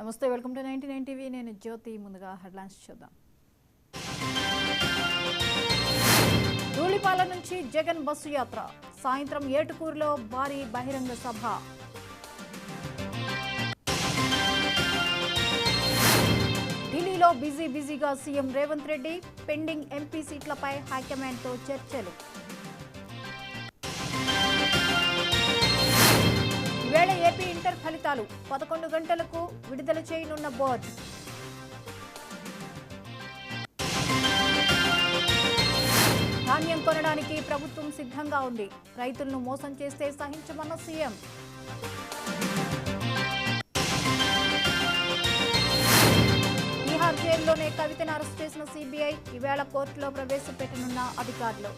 నమస్తే, welcome to 99 TV. నేను జ్యోతి. ముందుగా హెడ్లైన్స్ చూద్దాం. ధూళిపాల నుంచి జగన్ బస్సు యాత్ర, సాయంత్రం ఏటుకూరులో భారీ బహిరంగ సభ. ఢిల్లీలో బిజీగా CM Revanth Reddy, pending MP సీట్లపై హైకమాండ్తో చర్చలు. ఈవేళ ఏపీ ఇంటర్ ఫలితాలు 11 గంటలకు విడుదల చేయనున్న బోర్డు. ధాన్యం కొనడానికి ప్రభుత్వం సిద్ధంగా ఉంది, రైతులను మోసం చేస్తే సహించమన్న సీఎం. బీహార్ జైల్లోనే కవితను అరెస్ట్ చేసిన సీబీఐ, ఈవేళ కోర్టులో ప్రవేశపెట్టనున్న అధికారులు.